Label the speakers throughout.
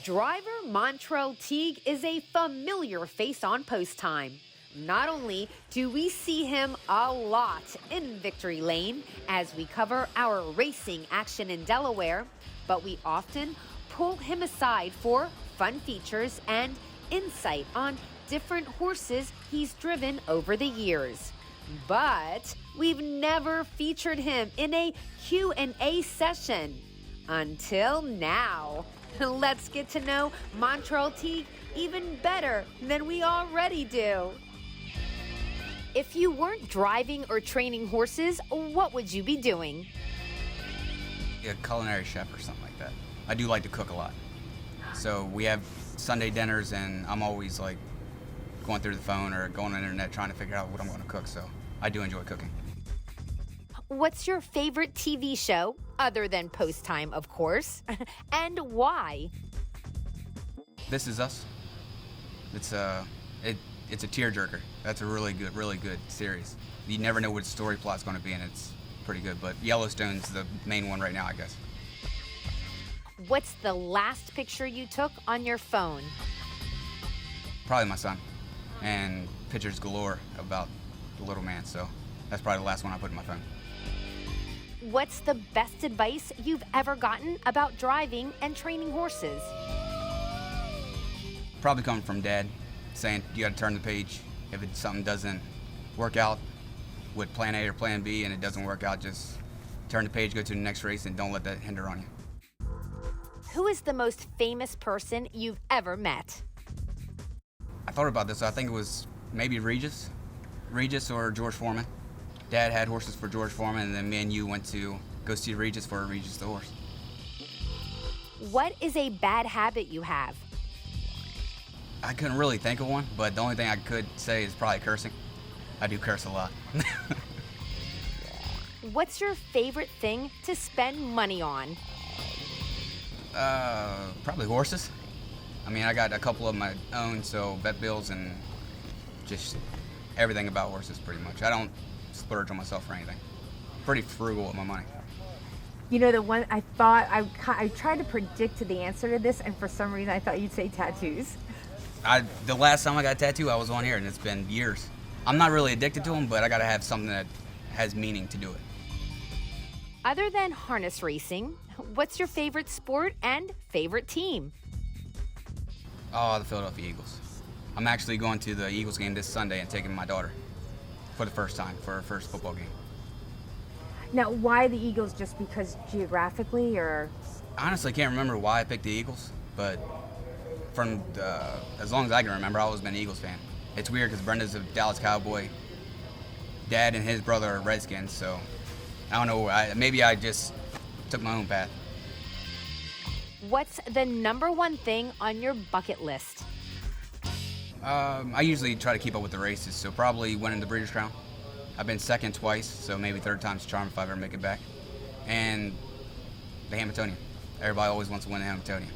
Speaker 1: Driver Montrell Teague is a familiar face on Post Time. Not only do we see him a lot in Victory Lane as we cover our racing action in Delaware, but we often pull him aside for fun features and insight on different horses he's driven over the years. But we've never featured him in a Q&A session until now. Let's get to know Montrell Teague even better than we already do. If you weren't driving or training horses, what would you be doing?
Speaker 2: A culinary chef or something like that. I do like to cook a lot. So we have Sunday dinners and I'm always like going through the phone or going on the internet trying to figure out what I'm going to cook. So I do enjoy cooking.
Speaker 1: What's your favorite TV show, other than Post Time, of course, and why?
Speaker 2: This Is Us. It's a tearjerker. That's a really good series. You never know what story plot's going to be, and it's pretty good. But Yellowstone's the main one right now, I guess.
Speaker 1: What's the last picture you took on your phone?
Speaker 2: Probably my son, and pictures galore about the little man. So that's probably the last one I put in my phone.
Speaker 1: What's the best advice you've ever gotten about driving and training horses?
Speaker 2: Probably coming from Dad, saying you got to turn the page. If something doesn't work out with plan A or plan B and it doesn't work out, just turn the page, go to the next race, and don't let that hinder on you.
Speaker 1: Who is the most famous person you've ever met?
Speaker 2: I thought about this. I think it was maybe Regis or George Foreman. Dad had horses for George Foreman, and then me and you went to go see Regis for Regis the horse.
Speaker 1: What is a bad habit you have?
Speaker 2: I couldn't really think of one, but the only thing I could say is probably cursing. I do curse a lot.
Speaker 1: What's your favorite thing to spend money on?
Speaker 2: Probably horses. I mean, I got a couple of my own, so vet bills and just everything about horses pretty much. I don't splurge on myself or anything. Pretty frugal with my money.
Speaker 3: You know, the one I thought, I tried to predict the answer to this, and for some reason I thought you'd say tattoos.
Speaker 2: The last time I got a tattoo, I was on here, and it's been years. I'm not really addicted to them, but I gotta have something that has meaning to do it.
Speaker 1: Other than harness racing, what's your favorite sport and favorite team?
Speaker 2: Oh, the Philadelphia Eagles. I'm actually going to the Eagles game this Sunday and taking my daughter for the first time for her first football game.
Speaker 3: Now, why the Eagles? Just because geographically, or?
Speaker 2: Honestly, I can't remember why I picked the Eagles, but from as long as I can remember, I've always been an Eagles fan. It's weird because Brenda's a Dallas Cowboy. Dad and his brother are Redskins, so I don't know. Maybe I just took my own path.
Speaker 1: What's the number one thing on your bucket list?
Speaker 2: I usually try to keep up with the races, so probably winning the Breeders' Crown. I've been second twice, so maybe third time's a charm if I ever make it back. And the Hamiltonian. Everybody always wants to win the Hamiltonian.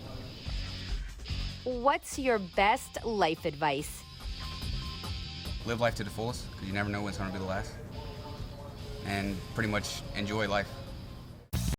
Speaker 1: What's your best life advice?
Speaker 2: Live life to the fullest, because you never know when it's going to be the last. And pretty much enjoy life.